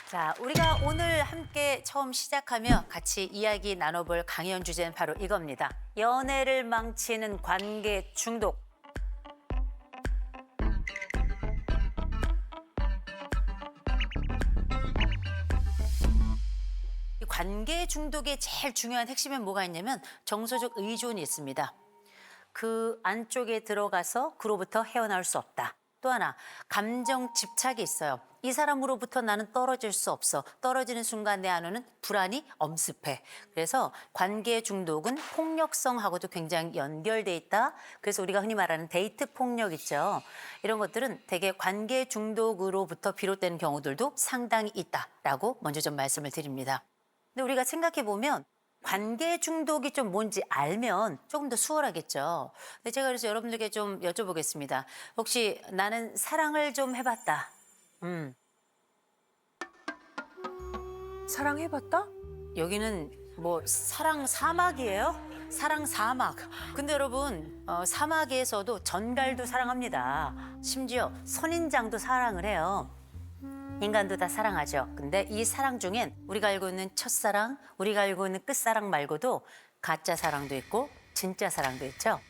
자, 우리가 오늘 함께 처음 시작하며 같이 이야기 나눠볼 강연 주제는 바로 이겁니다. 연애를 망치는 관계 중독. 이 관계 중독의 제일 중요한 핵심엔 뭐가 있냐면 정서적 의존이 있습니다. 그 안쪽에 들어가서 그로부터 헤어나올 수 없다. 또 하나, 감정 집착이 있어요. 이 사람으로부터 나는 떨어질 수 없어. 떨어지는 순간 내 안에는 불안이 엄습해. 그래서 관계 중독은 폭력성하고도 굉장히 연결돼 있다. 그래서 우리가 흔히 말하는 데이트 폭력 있죠. 이런 것들은 대개 관계 중독으로부터 비롯되는 경우들도 상당히 있다라고 먼저 좀 말씀을 드립니다. 근데 우리가 생각해 보면 관계 중독이 좀 뭔지 알면 조금 더 수월하겠죠. 근데 제가 그래서 여러분들께 좀 여쭤보겠습니다. 혹시 나는 사랑을 좀 해봤다. 사랑해봤다? 여기는 뭐 사랑 사막이에요? 사랑 사막. 근데 여러분 사막에서도 전갈도 사랑합니다. 심지어 선인장도 사랑을 해요. 인간도 다 사랑하죠. 근데 이 사랑 중엔 우리가 알고 있는 첫사랑, 우리가 알고 있는 끝사랑 말고도 가짜 사랑도 있고 진짜 사랑도 있죠.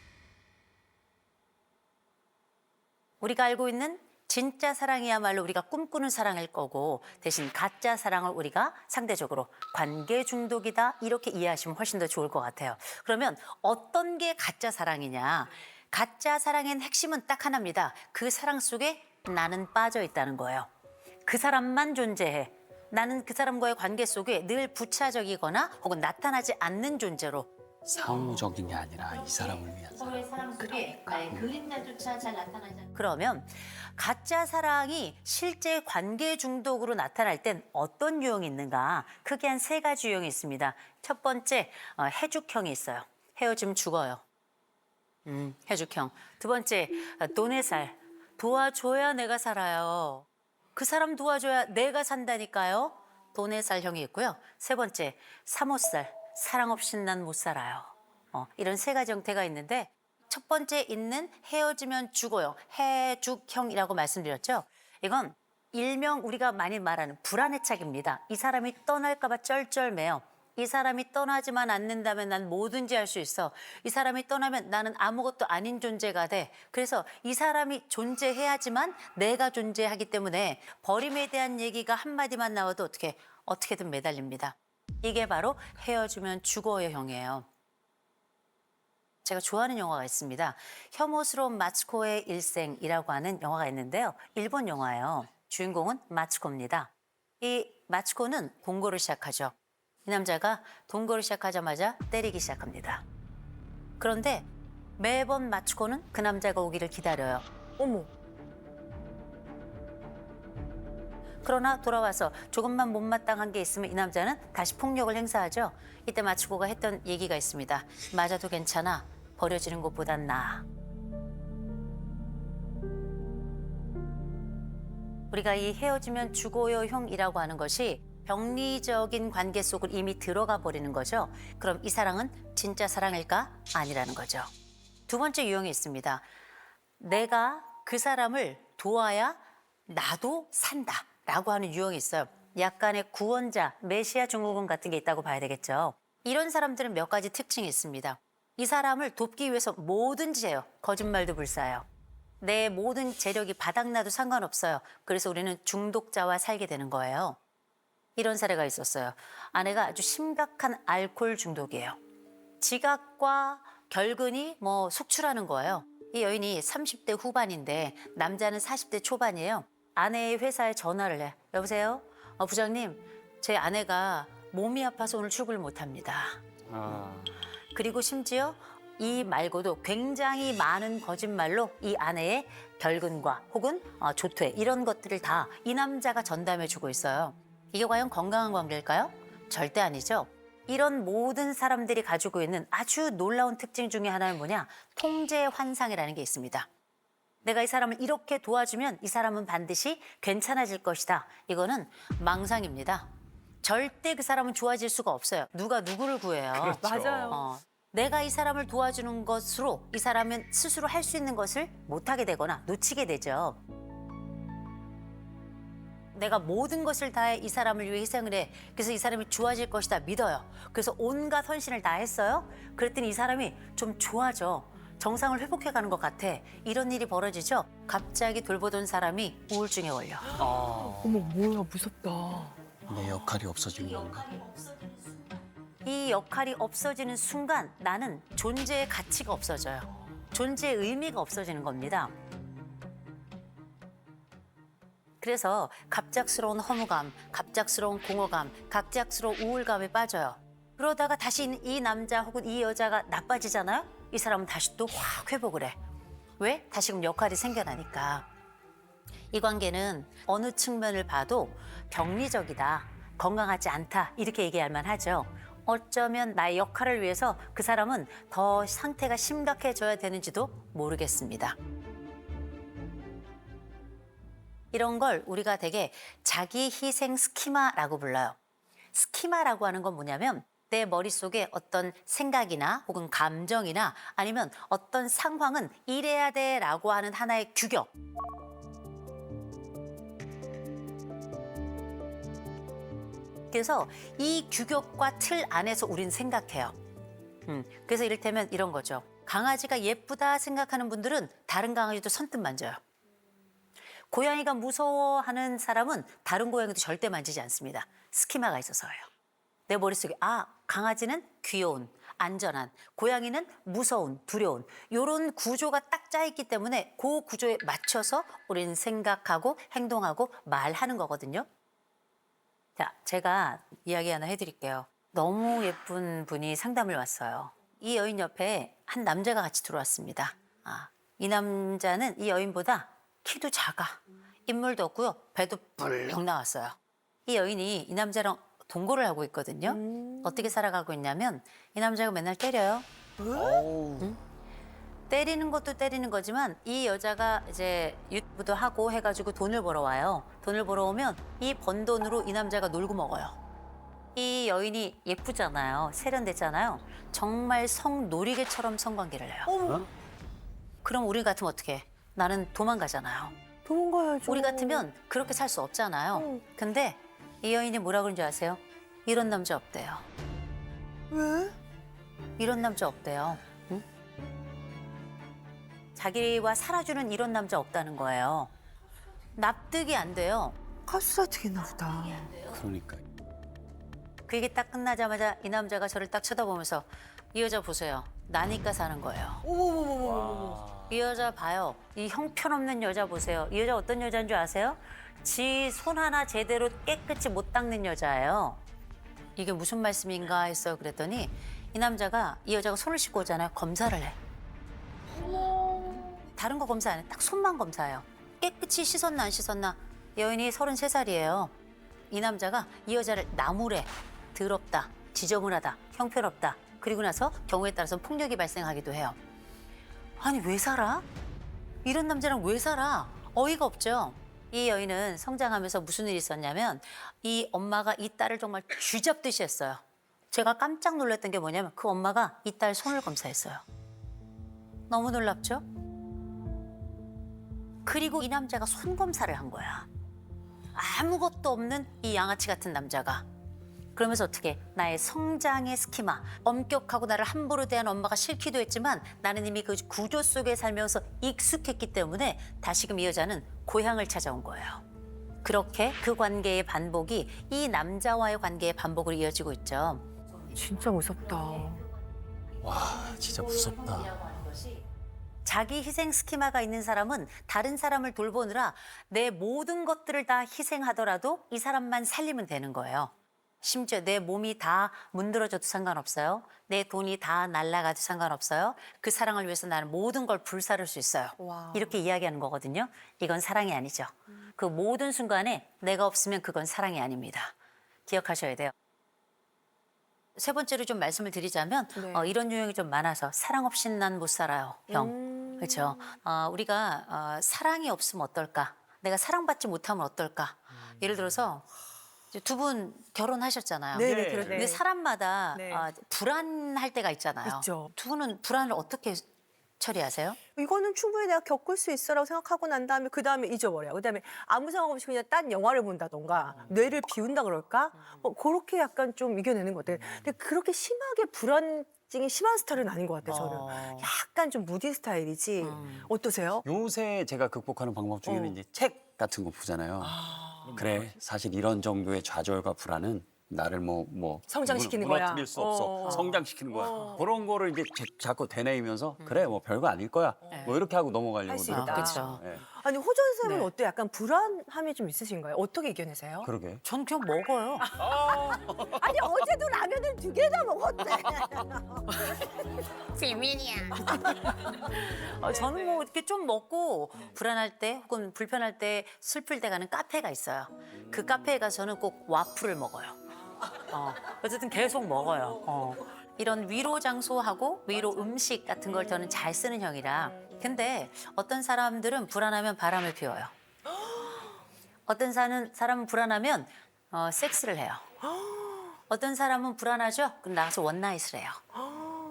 우리가 알고 있는 진짜 사랑이야말로 우리가 꿈꾸는 사랑일 거고 대신 가짜 사랑을 우리가 상대적으로 관계 중독이다 이렇게 이해하시면 훨씬 더 좋을 것 같아요. 그러면 어떤 게 가짜 사랑이냐. 가짜 사랑의 핵심은 딱 하나입니다. 그 사랑 속에 나는 빠져 있다는 거예요. 그 사람만 존재해. 나는 그 사람과의 관계 속에 늘 부차적이거나 혹은 나타나지 않는 존재로 사무적인 게 아니라 이 사람을 위한 사랑. 서로의 사랑 속에 나의 그림자조차 잘 나타나지 않는 그러면 가짜 사랑이 실제 관계 중독으로 나타날 땐 어떤 유형이 있는가? 크게 한 세 가지 유형이 있습니다. 첫 번째, 해죽형이 있어요. 헤어지면 죽어요. 해죽형. 두 번째, 돈의 살. 도와줘야 내가 살아요. 그 사람 도와줘야 내가 산다니까요. 돈의 살형이 있고요. 세 번째, 사모살. 사랑 없인 난 못 살아요. 이런 세 가지 형태가 있는데 첫 번째 있는 헤어지면 죽어요. 해죽형이라고 말씀드렸죠. 이건 일명 우리가 많이 말하는 불안의 착입니다. 이 사람이 떠날까 봐 쩔쩔매요. 이 사람이 떠나지만 않는다면 난 뭐든지 할 수 있어. 이 사람이 떠나면 나는 아무것도 아닌 존재가 돼. 그래서 이 사람이 존재해야지만 내가 존재하기 때문에 버림에 대한 얘기가 한마디만 나와도 어떻게든 매달립니다. 이게 바로 헤어지면 죽어요 형이에요. 제가 좋아하는 영화가 있습니다. 혐오스러운 마츠코의 일생이라고 하는 영화가 있는데요. 일본 영화예요. 주인공은 마츠코입니다. 이 마츠코는 동거를 시작하죠. 이 남자가 동거를 시작하자마자 때리기 시작합니다. 그런데 매번 마츠코는 그 남자가 오기를 기다려요. 어머. 그러나 돌아와서 조금만 못마땅한 게 있으면 이 남자는 다시 폭력을 행사하죠. 이때 마츠코가 했던 얘기가 있습니다. 맞아도 괜찮아. 버려지는 것보단 나아. 우리가 이 헤어지면 죽어요 형이라고 하는 것이 병리적인 관계 속으로 이미 들어가 버리는 거죠. 그럼 이 사랑은 진짜 사랑일까? 아니라는 거죠. 두 번째 유형이 있습니다. 내가 그 사람을 도와야 나도 산다라고 하는 유형이 있어요. 약간의 구원자, 메시아 증후군 같은 게 있다고 봐야 되겠죠. 이런 사람들은 몇 가지 특징이 있습니다. 이 사람을 돕기 위해서 뭐든지 해요. 거짓말도 불사해요. 내 모든 재력이 바닥나도 상관없어요. 그래서 우리는 중독자와 살게 되는 거예요. 이런 사례가 있었어요. 아내가 아주 심각한 알코올 중독이에요. 지각과 결근이 속출하는 거예요. 이 여인이 30대 후반인데 남자는 40대 초반이에요. 아내의 회사에 전화를 해. 여보세요? 부장님, 제 아내가 몸이 아파서 오늘 출근을 못합니다. 그리고 심지어 이 말고도 굉장히 많은 거짓말로 이 아내의 결근과 혹은 조퇴 이런 것들을 다 이 남자가 전담해주고 있어요. 이게 과연 건강한 관계일까요? 절대 아니죠. 이런 모든 사람들이 가지고 있는 아주 놀라운 특징 중에 하나는 뭐냐? 통제 환상이라는 게 있습니다. 내가 이 사람을 이렇게 도와주면 이 사람은 반드시 괜찮아질 것이다. 이거는 망상입니다. 절대 그 사람은 좋아질 수가 없어요. 누가 누구를 구해요? 맞아요. 내가 이 사람을 도와주는 것으로 이 사람은 스스로 할 수 있는 것을 못하게 되거나 놓치게 되죠. 내가 모든 것을 다해 이 사람을 위해 희생을 해. 그래서 이 사람이 좋아질 것이다 믿어요. 그래서 온갖 헌신을 다 했어요. 그랬더니 이 사람이 좀 좋아져. 정상을 회복해가는 것 같아. 이런 일이 벌어지죠. 갑자기 돌보던 사람이 우울증에 걸려. 어머 뭐야 무섭다. 내 역할이 없어지는 건가? 이 역할이 없어지는 순간 나는 존재의 가치가 없어져요. 존재의 의미가 없어지는 겁니다. 그래서 갑작스러운 허무감, 갑작스러운 공허감, 갑작스러운 우울감에 빠져요. 그러다가 다시 이 남자 혹은 이 여자가 나빠지잖아요? 이 사람은 다시 또 확 회복을 해. 왜? 다시금 역할이 생겨나니까. 이 관계는 어느 측면을 봐도 병리적이다, 건강하지 않다 이렇게 얘기할 만하죠. 어쩌면 나의 역할을 위해서 그 사람은 더 상태가 심각해져야 되는지도 모르겠습니다. 이런 걸 우리가 되게 자기 희생 스키마라고 불러요. 스키마라고 하는 건 뭐냐면 내 머릿속에 어떤 생각이나 혹은 감정이나 아니면 어떤 상황은 이래야 돼라고 하는 하나의 규격. 그래서 이 규격과 틀 안에서 우리는 생각해요. 그래서 이를테면 이런 거죠. 강아지가 예쁘다 생각하는 분들은 다른 강아지도 선뜻 만져요. 고양이가 무서워하는 사람은 다른 고양이도 절대 만지지 않습니다. 스키마가 있어서예요. 내 머릿속에 강아지는 귀여운, 안전한, 고양이는 무서운, 두려운 이런 구조가 딱 짜있기 때문에 그 구조에 맞춰서 우리는 생각하고 행동하고 말하는 거거든요. 자, 제가 이야기 하나 해드릴게요. 너무 예쁜 분이 상담을 왔어요. 이 여인 옆에 한 남자가 같이 들어왔습니다. 이 남자는 이 여인보다 키도 작아. 인물도 없고요. 배도 불룩 나왔어요. 이 여인이 이 남자랑 동거를 하고 있거든요. 어떻게 살아가고 있냐면 이 남자가 맨날 때려요. 때리는 것도 때리는 거지만 이 여자가 이제 유튜브도 하고 해가지고 돈을 벌어와요. 돈을 벌어오면 이 번 돈으로 이 남자가 놀고 먹어요. 이 여인이 예쁘잖아요. 세련됐잖아요. 정말 성놀이개처럼 성관계를 해요. 그럼 우리 같으면 어떻게 해? 나는 도망가잖아요. 도망가야죠. 우리 같으면 그렇게 살 수 없잖아요. 근데 이 여인이 뭐라 그런 줄 아세요? 이런 남자 없대요. 왜? 이런 남자 없대요. 응? 자기와 살아주는 이런 남자 없다는 거예요. 납득이 안 돼요. 가스라트겠나 보다. 그러니까. 그 얘기 딱 끝나자마자 이 남자가 저를 딱 쳐다보면서 이 여자 보세요. 나니까 사는 거예요. 어머머머머머. 이 여자 봐요. 이 형편없는 여자 보세요. 이 여자 어떤 여자인 줄 아세요? 지 손 하나 제대로 깨끗이 못 닦는 여자예요. 이게 무슨 말씀인가 했어요. 그랬더니 이 남자가 이 여자가 손을 씻고 오잖아요. 검사를 해. 다른 거 검사 안 해. 딱 손만 검사해요. 깨끗이 씻었나 안 씻었나. 여인이 33살이에요. 이 남자가 이 여자를 나무래. 더럽다. 지저분하다. 형편없다. 그리고 나서 경우에 따라서 폭력이 발생하기도 해요. 아니 왜 살아? 이런 남자랑 왜 살아? 어이가 없죠. 이 여인은 성장하면서 무슨 일이 있었냐면 이 엄마가 이 딸을 정말 쥐잡듯이 했어요. 제가 깜짝 놀랐던 게 뭐냐면 그 엄마가 이 딸 손을 검사했어요. 너무 놀랍죠? 그리고 이 남자가 손 검사를 한 거야. 아무것도 없는 이 양아치 같은 남자가. 그러면서 어떻게 나의 성장의 스키마, 엄격하고 나를 함부로 대한 엄마가 싫기도 했지만 나는 이미 그 구조 속에 살면서 익숙했기 때문에 다시금 이 여자는 고향을 찾아온 거예요. 그렇게 그 관계의 반복이 이 남자와의 관계의 반복으로 이어지고 있죠. 진짜 무섭다. 와, 진짜 무섭다. 자기 희생 스키마가 있는 사람은 다른 사람을 돌보느라 내 모든 것들을 다 희생하더라도 이 사람만 살리면 되는 거예요. 심지어 내 몸이 다 문드러져도 상관없어요. 내 돈이 다 날아가도 상관없어요. 그 사랑을 위해서 나는 모든 걸 불사를 수 있어요. 와. 이렇게 이야기하는 거거든요. 이건 사랑이 아니죠. 그 모든 순간에 내가 없으면 그건 사랑이 아닙니다. 기억하셔야 돼요. 세 번째로 좀 말씀을 드리자면 네. 이런 유형이 좀 많아서 사랑 없이는 난 못 살아요. 형. 그렇죠. 우리가 사랑이 없으면 어떨까? 내가 사랑받지 못하면 어떨까? 예를 들어서 두 분 결혼하셨잖아요. 네네, 네. 근데 사람마다 네. 불안할 때가 있잖아요. 있죠. 두 분은 불안을 어떻게 처리하세요? 이거는 충분히 내가 겪을 수 있어라고 생각하고 난 다음에 그 다음에 잊어버려요. 그 다음에 아무 생각 없이 그냥 딴 영화를 본다던가 뇌를 비운다 그럴까? 뭐 그렇게 약간 좀 이겨내는 것 같아요. 근데 그렇게 심하게 불안증이 심한 스타일은 아닌 것 같아요. 저는 약간 좀 무디 스타일이지. 어떠세요? 요새 제가 극복하는 방법 중에는 이제 책 같은 거 보잖아요. 그래, 사실 이런 정도의 좌절과 불안은 나를 성장시키는 거야. 무너뜨릴 수 없어. 성장시키는 거야. 그런 거를 이제 자꾸 되뇌이면서 그래, 뭐 별거 아닐 거야. 뭐 이렇게 하고 넘어가려고 할수 노력하고 있다. 있어요. 예. 아니 호전 쌤은 네. 어때요? 약간 불안함이 좀 있으신가요? 어떻게 이겨내세요? 그러게. 전 그냥 먹어요. 아니 어제도 라면을 2개나 먹었대. 저는 뭐 이렇게 좀 먹고 불안할 때 혹은 불편할 때 슬플 때 가는 카페가 있어요. 그 카페에 가서는 꼭 와플을 먹어요. 어쨌든 계속 먹어요. 이런 위로 장소하고 위로 음식 같은 걸 저는 잘 쓰는 형이라. 근데 어떤 사람들은 불안하면 바람을 피워요. 어떤 사람은 불안하면 섹스를 해요. 어떤 사람은 불안하죠? 그럼 나가서 원나잇을 해요.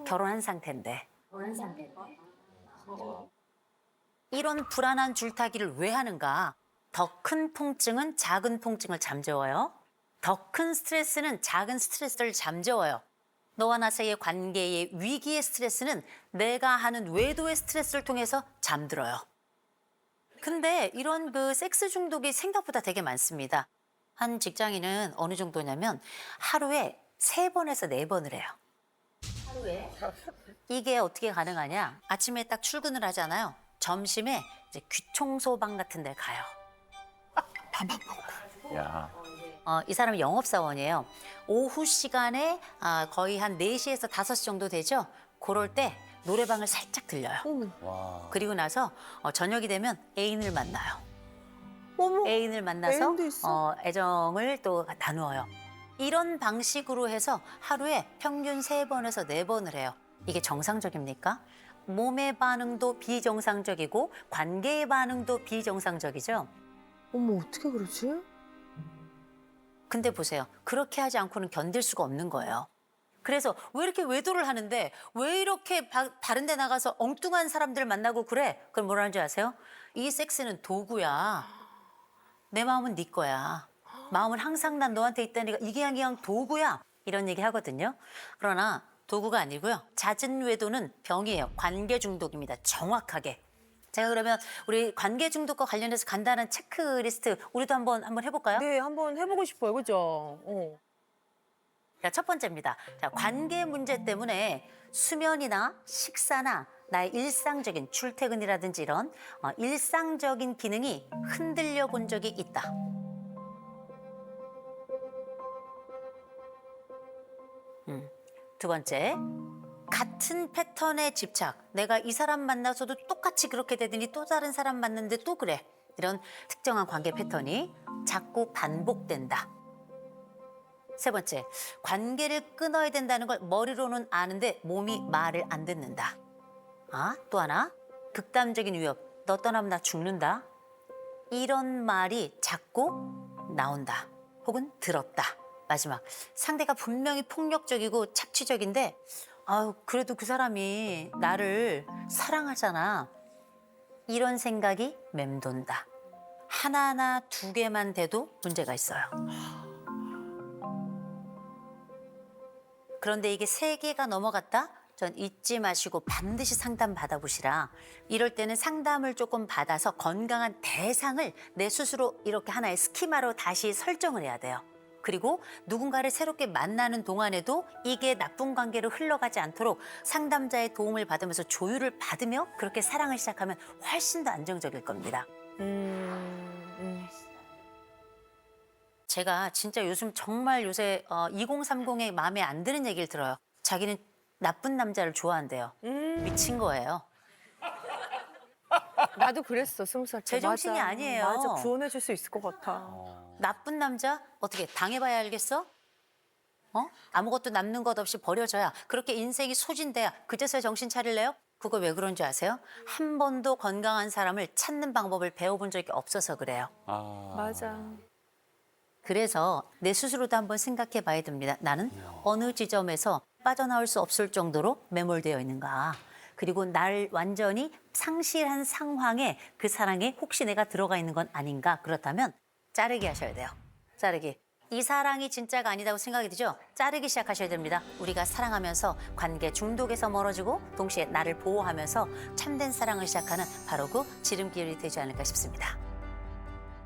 결혼한 상태인데. 이런 불안한 줄타기를 왜 하는가? 더 큰 통증은 작은 통증을 잠재워요. 더 큰 스트레스는 작은 스트레스를 잠재워요. 너와 나 사이의 관계의 위기의 스트레스는 내가 하는 외도의 스트레스를 통해서 잠들어요. 근데 이런 그 섹스 중독이 생각보다 되게 많습니다. 한 직장인은 어느 정도냐면 하루에 3번에서 4번을 해요. 하루에? 이게 어떻게 가능하냐? 아침에 딱 출근을 하잖아요. 점심에 이제 귀청소방 같은 데 가요. 야, 이 사람은 영업사원이에요. 오후 시간에 거의 한 4시에서 5시 정도 되죠? 그럴 때 노래방을 살짝 들려요. 와. 그리고 나서 저녁이 되면 애인을 만나요. 어머. 애인을 만나서 애인도 있어? 애정을 또 나누어요. 이런 방식으로 해서 하루에 평균 3번에서 4번을 해요. 이게 정상적입니까? 몸의 반응도 비정상적이고 관계의 반응도 비정상적이죠. 어머 어떻게 그러지? 근데 보세요. 그렇게 하지 않고는 견딜 수가 없는 거예요. 그래서 왜 이렇게 외도를 하는데 왜 이렇게 다른 데 나가서 엉뚱한 사람들 만나고 그래? 그럼 뭐라는 줄 아세요? 이 섹스는 도구야. 내 마음은 네 거야. 마음은 항상 난 너한테 있다니까 이게 그냥 도구야. 이런 얘기 하거든요. 그러나 도구가 아니고요. 잦은 외도는 병이에요. 관계 중독입니다. 정확하게. 제가 그러면 우리 관계 중독과 관련해서 간단한 체크리스트 우리도 한번 해볼까요? 네 한번 해보고 싶어요. 그죠? 자, 첫 번째입니다. 자, 관계 문제 때문에 수면이나 식사나 나의 일상적인 출퇴근이라든지 이런 일상적인 기능이 흔들려 본 적이 있다. 두 번째, 같은 패턴에 집착. 내가 이 사람 만나서도 똑같이 그렇게 되더니 또 다른 사람 만났는데 또 그래. 이런 특정한 관계 패턴이 자꾸 반복된다. 세 번째, 관계를 끊어야 된다는 걸 머리로는 아는데 몸이 말을 안 듣는다. 또 하나, 극단적인 위협. 너 떠나면 나 죽는다. 이런 말이 자꾸 나온다. 혹은 들었다. 마지막, 상대가 분명히 폭력적이고 착취적인데 그래도 그 사람이 나를 사랑하잖아. 이런 생각이 맴돈다. 하나나 2개만 돼도 문제가 있어요. 그런데 이게 3개가 넘어갔다? 전 잊지 마시고 반드시 상담 받아보시라. 이럴 때는 상담을 조금 받아서 건강한 대상을 내 스스로 이렇게 하나의 스키마로 다시 설정을 해야 돼요. 그리고 누군가를 새롭게 만나는 동안에도 이게 나쁜 관계로 흘러가지 않도록 상담자의 도움을 받으면서 조율을 받으며 그렇게 사랑을 시작하면 훨씬 더 안정적일 겁니다. 제가 진짜 요즘 정말 요새 2030의 마음에 안 드는 얘기를 들어요. 자기는 나쁜 남자를 좋아한대요. 미친 거예요. 나도 그랬어 20살 때. 제정신이 맞아. 아니에요. 맞아 구원해줄 수 있을 것 같아. 나쁜 남자? 어떻게 당해봐야 알겠어? 아무것도 남는 것 없이 버려져야 그렇게 인생이 소진돼야 그제서야 정신 차릴래요? 그거 왜 그런 줄 아세요? 한 번도 건강한 사람을 찾는 방법을 배워본 적이 없어서 그래요. 맞아. 그래서 내 스스로도 한번 생각해 봐야 됩니다. 나는 어느 지점에서 빠져나올 수 없을 정도로 매몰되어 있는가. 그리고 날 완전히 상실한 상황에 그 사랑에 혹시 내가 들어가 있는 건 아닌가. 그렇다면 자르기 하셔야 돼요. 자르기. 이 사랑이 진짜가 아니다고 생각이 드죠? 자르기 시작하셔야 됩니다. 우리가 사랑하면서 관계 중독에서 멀어지고 동시에 나를 보호하면서 참된 사랑을 시작하는 바로 그 지름길이 되지 않을까 싶습니다.